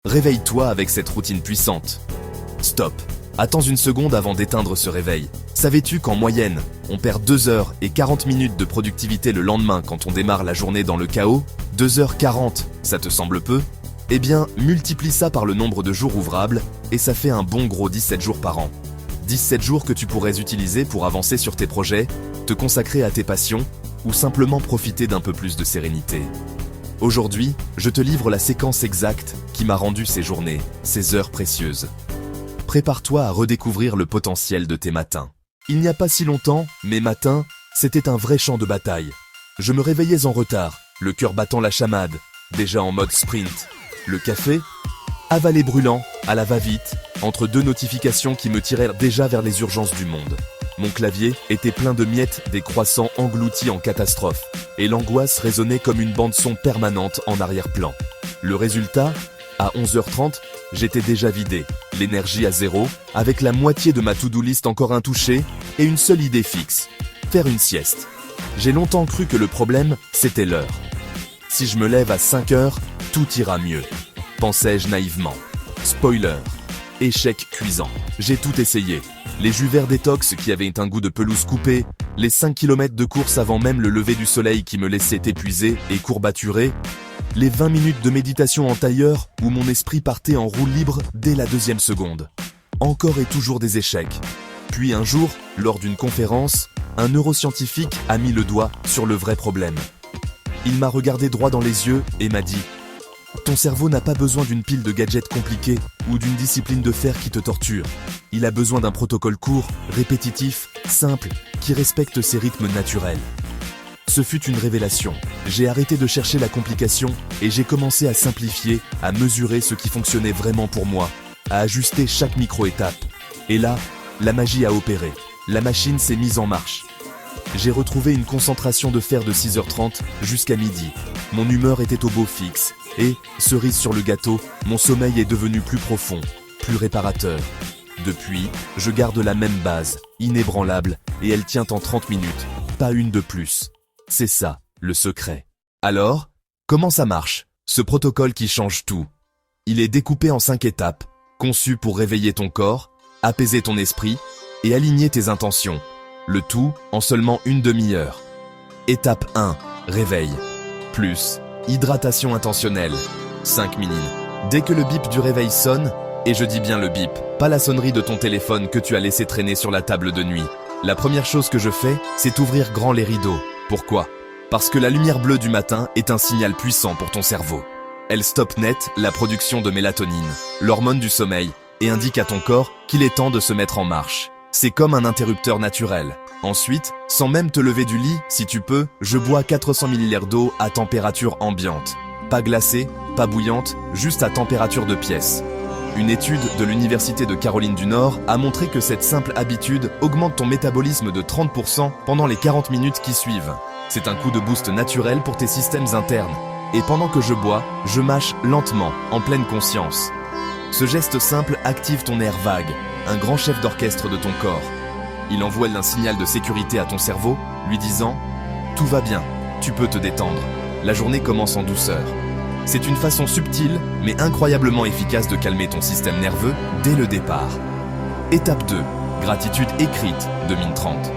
Réveille-toi avec cette routine puissante. Stop. Attends une seconde avant d'éteindre ce réveil. Savais-tu qu'en moyenne, on perd 2 heures et 40 minutes de productivité le lendemain quand on démarre la journée dans le chaos? 2h40, ça te semble peu? Eh bien, multiplie ça par le nombre de jours ouvrables et ça fait un bon gros 17 jours par an. 17 jours que tu pourrais utiliser pour avancer sur tes projets, te consacrer à tes passions ou simplement profiter d'un peu plus de sérénité. Aujourd'hui, je te livre la séquence exacte qui m'a rendu ces journées, ces heures précieuses. Prépare-toi à redécouvrir le potentiel de tes matins. Il n'y a pas si longtemps, mes matins, c'était un vrai champ de bataille. Je me réveillais en retard, le cœur battant la chamade, déjà en mode sprint. Le café, avalé brûlant, à la va-vite, entre deux notifications qui me tirèrent déjà vers les urgences du monde. Mon clavier était plein de miettes des croissants engloutis en catastrophe, et l'angoisse résonnait comme une bande-son permanente en arrière-plan. Le résultat, à 11h30, j'étais déjà vidé, l'énergie à zéro, avec la moitié de ma to-do list encore intouchée, et une seule idée fixe, faire une sieste. J'ai longtemps cru que le problème, c'était l'heure. Si je me lève à 5h, tout ira mieux, pensais-je naïvement. Spoiler, échec cuisant. J'ai tout essayé. Les jus verts détox qui avaient un goût de pelouse coupée, les 5 km de course avant même le lever du soleil qui me laissait épuisé et courbaturé, les 20 minutes de méditation en tailleur où mon esprit partait en roue libre dès la 2e seconde. Encore et toujours des échecs. Puis un jour, lors d'une conférence, un neuroscientifique a mis le doigt sur le vrai problème. Il m'a regardé droit dans les yeux et m'a dit « Ton cerveau n'a pas besoin d'une pile de gadgets compliqués ou d'une discipline de fer qui te torture. Il a besoin d'un protocole court, répétitif, simple, qui respecte ses rythmes naturels. » Ce fut une révélation. J'ai arrêté de chercher la complication et j'ai commencé à simplifier, à mesurer ce qui fonctionnait vraiment pour moi, à ajuster chaque micro-étape. Et là, la magie a opéré. La machine s'est mise en marche. J'ai retrouvé une concentration de fer de 6h30 jusqu'à midi. Mon humeur était au beau fixe. Et, cerise sur le gâteau, mon sommeil est devenu plus profond, plus réparateur. Depuis, je garde la même base, inébranlable, et elle tient en 30 minutes, pas une de plus. C'est ça, le secret. Alors, comment ça marche, ce protocole qui change tout? Il est découpé en 5 étapes, conçu pour réveiller ton corps, apaiser ton esprit et aligner tes intentions. Le tout en seulement une demi-heure. Étape 1, réveil. Plus, hydratation intentionnelle. 5 minutes. Dès que le bip du réveil sonne, et je dis bien le bip, pas la sonnerie de ton téléphone que tu as laissé traîner sur la table de nuit. La première chose que je fais, c'est ouvrir grand les rideaux. Pourquoi? Parce que la lumière bleue du matin est un signal puissant pour ton cerveau. Elle stoppe net la production de mélatonine, l'hormone du sommeil, et indique à ton corps qu'il est temps de se mettre en marche. C'est comme un interrupteur naturel. Ensuite, sans même te lever du lit, si tu peux, je bois 400 ml d'eau à température ambiante. Pas glacée, pas bouillante, juste à température de pièce. Une étude de l'Université de Caroline du Nord a montré que cette simple habitude augmente ton métabolisme de 30% pendant les 40 minutes qui suivent. C'est un coup de boost naturel pour tes systèmes internes. Et pendant que je bois, je mâche lentement, en pleine conscience. Ce geste simple active ton nerf vague, un grand chef d'orchestre de ton corps. Il envoie un signal de sécurité à ton cerveau, lui disant « Tout va bien, tu peux te détendre. La journée commence en douceur. » C'est une façon subtile, mais incroyablement efficace de calmer ton système nerveux dès le départ. Étape 2. Gratitude écrite de Mine 30.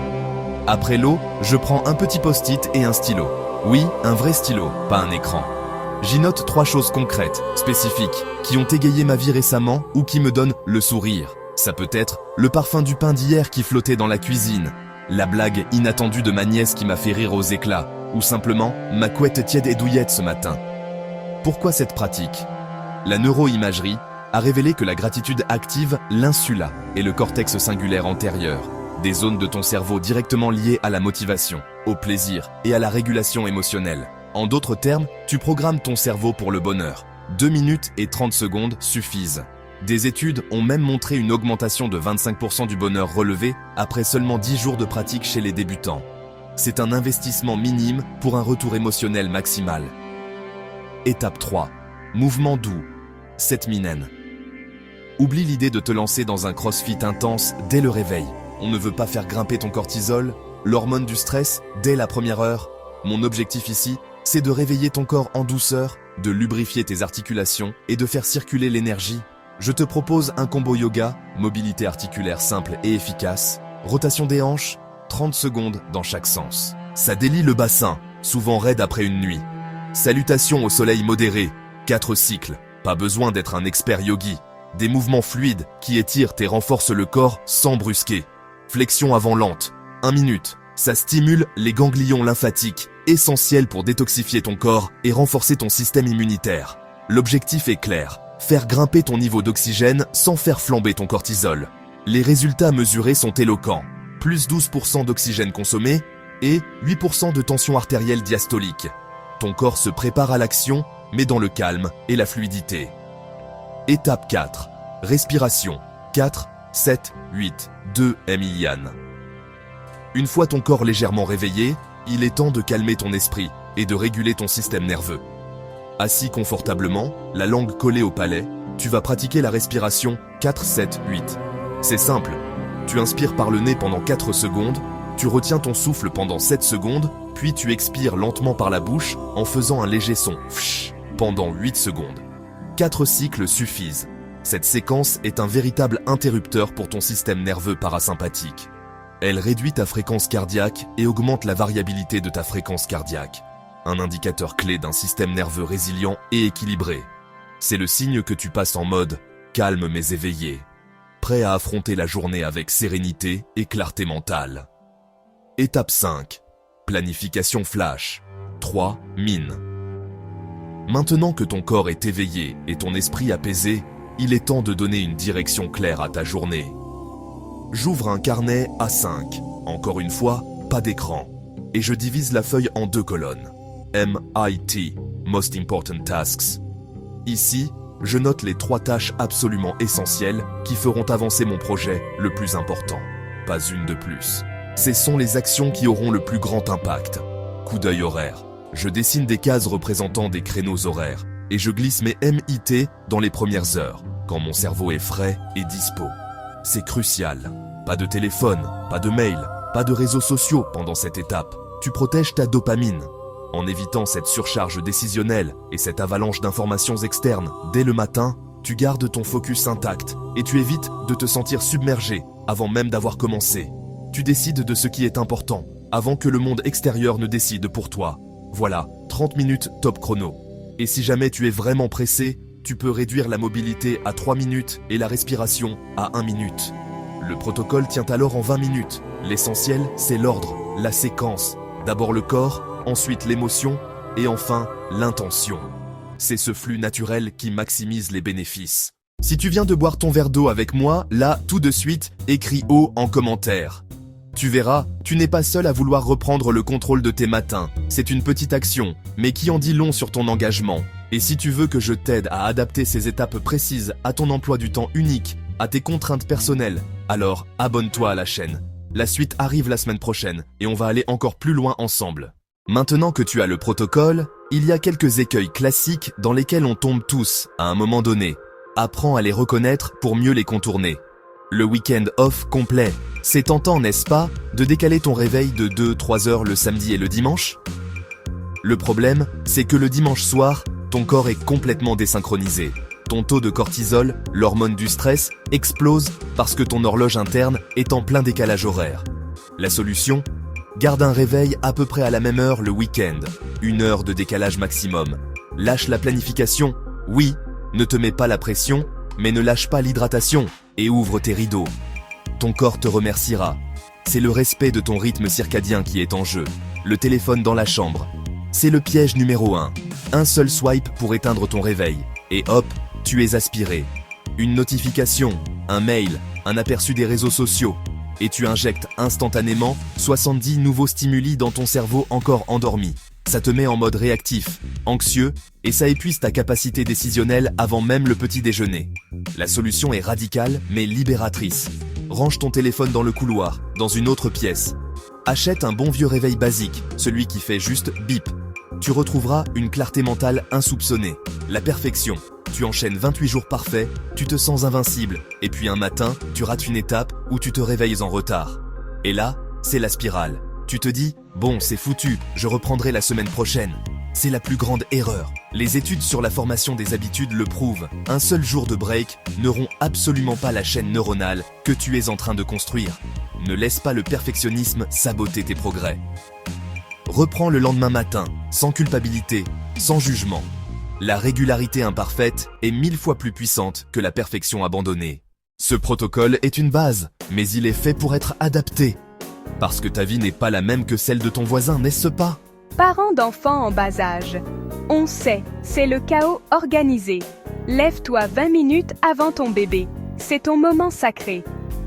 Après l'eau, je prends un petit post-it et un stylo. Oui, un vrai stylo, pas un écran. J'y note 3 choses concrètes, spécifiques, qui ont égayé ma vie récemment ou qui me donnent le sourire. Ça peut être le parfum du pain d'hier qui flottait dans la cuisine, la blague inattendue de ma nièce qui m'a fait rire aux éclats, ou simplement ma couette tiède et douillette ce matin. Pourquoi cette pratique? La neuroimagerie a révélé que la gratitude active l'insula et le cortex singulaire antérieur, des zones de ton cerveau directement liées à la motivation, au plaisir et à la régulation émotionnelle. En d'autres termes, tu programmes ton cerveau pour le bonheur. 2 minutes et 30 secondes suffisent. Des études ont même montré une augmentation de 25% du bonheur relevé après seulement 10 jours de pratique chez les débutants. C'est un investissement minime pour un retour émotionnel maximal. Étape 3. Mouvement doux. 7 minutes. Oublie l'idée de te lancer dans un crossfit intense dès le réveil. On ne veut pas faire grimper ton cortisol, l'hormone du stress, dès la première heure. Mon objectif ici, c'est de réveiller ton corps en douceur de lubrifier tes articulations et de faire circuler l'énergie, je te propose un combo yoga, mobilité articulaire simple et efficace, rotation des hanches, 30 secondes dans chaque sens. Ça délie le bassin, souvent raide après une nuit. Salutations au soleil modéré, 4 cycles, pas besoin d'être un expert yogi. Des mouvements fluides qui étirent et renforcent le corps sans brusquer. Flexion avant lente, 1 minute. Ça stimule les ganglions lymphatiques, essentiels pour détoxifier ton corps et renforcer ton système immunitaire. L'objectif est clair, faire grimper ton niveau d'oxygène sans faire flamber ton cortisol. Les résultats mesurés sont éloquents. Plus 12% d'oxygène consommé et 8% de tension artérielle diastolique. Ton corps se prépare à l'action, mais dans le calme et la fluidité. Étape 4. Respiration. 4, 7, 8, 2 Emilian. Une fois ton corps légèrement réveillé, il est temps de calmer ton esprit et de réguler ton système nerveux. Assis confortablement, la langue collée au palais, tu vas pratiquer la respiration 4, 7, 8. C'est simple. Tu inspires par le nez pendant 4 secondes, tu retiens ton souffle pendant 7 secondes, puis tu expires lentement par la bouche en faisant un léger son fsh pendant 8 secondes. 4 cycles suffisent. Cette séquence est un véritable interrupteur pour ton système nerveux parasympathique. Elle réduit ta fréquence cardiaque et augmente la variabilité de ta fréquence cardiaque. Un indicateur clé d'un système nerveux résilient et équilibré. C'est le signe que tu passes en mode calme mais éveillé, prêt à affronter la journée avec sérénité et clarté mentale. Étape 5. Planification flash. 3. Mine. Maintenant que ton corps est éveillé et ton esprit apaisé, il est temps de donner une direction claire à ta journée. J'ouvre un carnet A5, encore une fois, pas d'écran, et je divise la feuille en 2 colonnes. MIT, Most Important Tasks. Ici, je note les 3 tâches absolument essentielles qui feront avancer mon projet le plus important. Pas une de plus. Ce sont les actions qui auront le plus grand impact. Coup d'œil horaire. Je dessine des cases représentant des créneaux horaires et je glisse mes MIT dans les premières heures, quand mon cerveau est frais et dispo. C'est crucial. Pas de téléphone, pas de mail, pas de réseaux sociaux pendant cette étape. Tu protèges ta dopamine. En évitant cette surcharge décisionnelle et cette avalanche d'informations externes dès le matin, tu gardes ton focus intact et tu évites de te sentir submergé avant même d'avoir commencé. Tu décides de ce qui est important avant que le monde extérieur ne décide pour toi. Voilà, 30 minutes top chrono. Et si jamais tu es vraiment pressé, tu peux réduire la mobilité à 3 minutes et la respiration à 1 minute. Le protocole tient alors en 20 minutes. L'essentiel, c'est l'ordre, la séquence. D'abord le corps, ensuite l'émotion et enfin l'intention. C'est ce flux naturel qui maximise les bénéfices. Si tu viens de boire ton verre d'eau avec moi, là, tout de suite, écris eau en commentaire. Tu verras, tu n'es pas seul à vouloir reprendre le contrôle de tes matins. C'est une petite action, mais qui en dit long sur ton engagement. Et si tu veux que je t'aide à adapter ces étapes précises à ton emploi du temps unique, à tes contraintes personnelles, alors abonne-toi à la chaîne. La suite arrive la semaine prochaine et on va aller encore plus loin ensemble. Maintenant que tu as le protocole, il y a quelques écueils classiques dans lesquels on tombe tous à un moment donné. Apprends à les reconnaître pour mieux les contourner. Le week-end off complet. C'est tentant, n'est-ce pas, de décaler ton réveil de 2-3 heures le samedi et le dimanche? Le problème, c'est que le dimanche soir, ton corps est complètement désynchronisé. Ton taux de cortisol, l'hormone du stress, explose parce que ton horloge interne est en plein décalage horaire. La solution? Garde un réveil à peu près à la même heure le week-end. 1 heure de décalage maximum. Lâche la planification. Oui, ne te mets pas la pression, mais ne lâche pas l'hydratation et ouvre tes rideaux. Ton corps te remerciera. C'est le respect de ton rythme circadien qui est en jeu. Le téléphone dans la chambre. C'est le piège numéro 1. Un seul swipe pour éteindre ton réveil. Et hop, tu es aspiré. Une notification, un mail, un aperçu des réseaux sociaux. Et tu injectes instantanément 70 nouveaux stimuli dans ton cerveau encore endormi. Ça te met en mode réactif, anxieux, et ça épuise ta capacité décisionnelle avant même le petit déjeuner. La solution est radicale, mais libératrice. Range ton téléphone dans le couloir, dans une autre pièce. Achète un bon vieux réveil basique, celui qui fait juste bip. Tu retrouveras une clarté mentale insoupçonnée, la perfection. Tu enchaînes 28 jours parfaits, tu te sens invincible, et puis un matin, tu rates une étape où tu te réveilles en retard. Et là, c'est la spirale. Tu te dis, bon, c'est foutu, je reprendrai la semaine prochaine. C'est la plus grande erreur. Les études sur la formation des habitudes le prouvent. Un seul jour de break ne rompt absolument pas la chaîne neuronale que tu es en train de construire. Ne laisse pas le perfectionnisme saboter tes progrès. Reprends le lendemain matin, sans culpabilité, sans jugement. La régularité imparfaite est 1000 fois plus puissante que la perfection abandonnée. Ce protocole est une base, mais il est fait pour être adapté. Parce que ta vie n'est pas la même que celle de ton voisin, n'est-ce pas? Parents d'enfants en bas âge. On sait, c'est le chaos organisé. Lève-toi 20 minutes avant ton bébé. C'est ton moment sacré.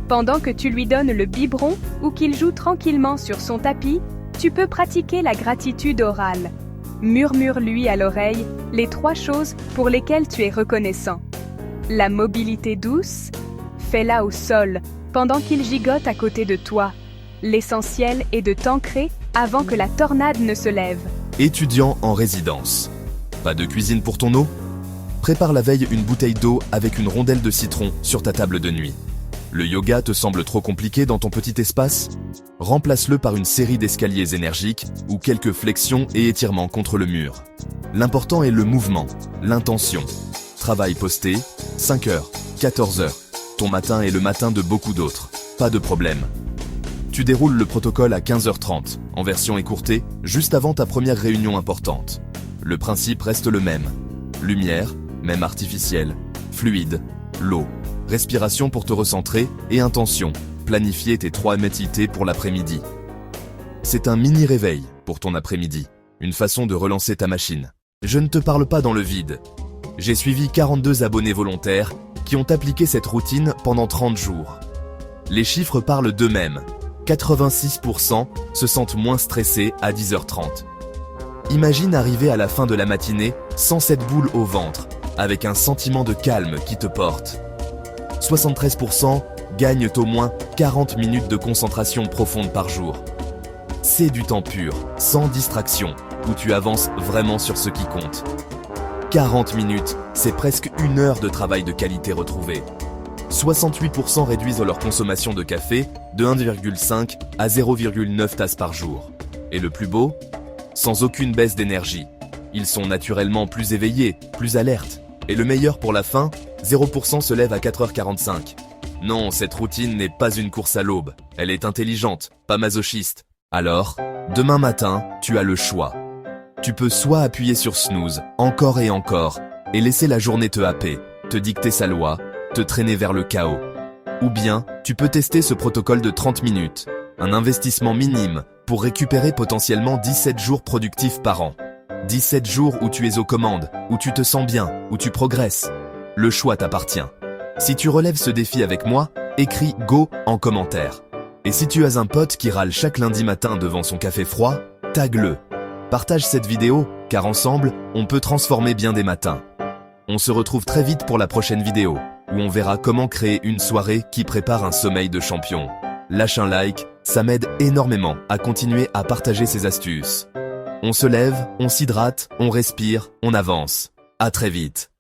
Pendant que tu lui donnes le biberon ou qu'il joue tranquillement sur son tapis, tu peux pratiquer la gratitude orale. Murmure-lui à l'oreille les 3 choses pour lesquelles tu es reconnaissant. La mobilité douce, fais-la au sol pendant qu'il gigote à côté de toi. L'essentiel est de t'ancrer avant que la tornade ne se lève. Étudiant en résidence. Pas de cuisine pour ton eau? Prépare la veille une bouteille d'eau avec une rondelle de citron sur ta table de nuit. Le yoga te semble trop compliqué dans ton petit espace? Remplace-le par une série d'escaliers énergiques ou quelques flexions et étirements contre le mur. L'important est le mouvement, l'intention. Travail posté, 5h, 14h. Ton matin est le matin de beaucoup d'autres. Pas de problème. Tu déroules le protocole à 15h30, en version écourtée, juste avant ta première réunion importante. Le principe reste le même. Lumière, même artificielle, fluide, l'eau, respiration pour te recentrer et intention, planifier tes 3 médités pour l'après-midi. C'est un mini-réveil pour ton après-midi, une façon de relancer ta machine. Je ne te parle pas dans le vide. J'ai suivi 42 abonnés volontaires qui ont appliqué cette routine pendant 30 jours. Les chiffres parlent d'eux-mêmes. 86% se sentent moins stressés à 10h30. Imagine arriver à la fin de la matinée sans cette boule au ventre, avec un sentiment de calme qui te porte. 73% gagnent au moins 40 minutes de concentration profonde par jour. C'est du temps pur, sans distraction, où tu avances vraiment sur ce qui compte. 40 minutes, c'est presque 1 heure de travail de qualité retrouvée. 68% réduisent leur consommation de café de 1,5 à 0,9 tasses par jour. Et le plus beau, sans aucune baisse d'énergie. Ils sont naturellement plus éveillés, plus alertes. Et le meilleur pour la fin, 0% se lève à 4h45. Non, cette routine n'est pas une course à l'aube. Elle est intelligente, pas masochiste. Alors, demain matin, tu as le choix. Tu peux soit appuyer sur snooze, encore et encore, et laisser la journée te happer, te dicter sa loi, te traîner vers le chaos. Ou bien, tu peux tester ce protocole de 30 minutes, un investissement minime pour récupérer potentiellement 17 jours productifs par an. 17 jours où tu es aux commandes, où tu te sens bien, où tu progresses. Le choix t'appartient. Si tu relèves ce défi avec moi, écris GO en commentaire. Et si tu as un pote qui râle chaque lundi matin devant son café froid, tag-le. Partage cette vidéo, car ensemble, on peut transformer bien des matins. On se retrouve très vite pour la prochaine vidéo, où on verra comment créer une soirée qui prépare un sommeil de champion. Lâche un like, ça m'aide énormément à continuer à partager ces astuces. On se lève, on s'hydrate, on respire, on avance. À très vite.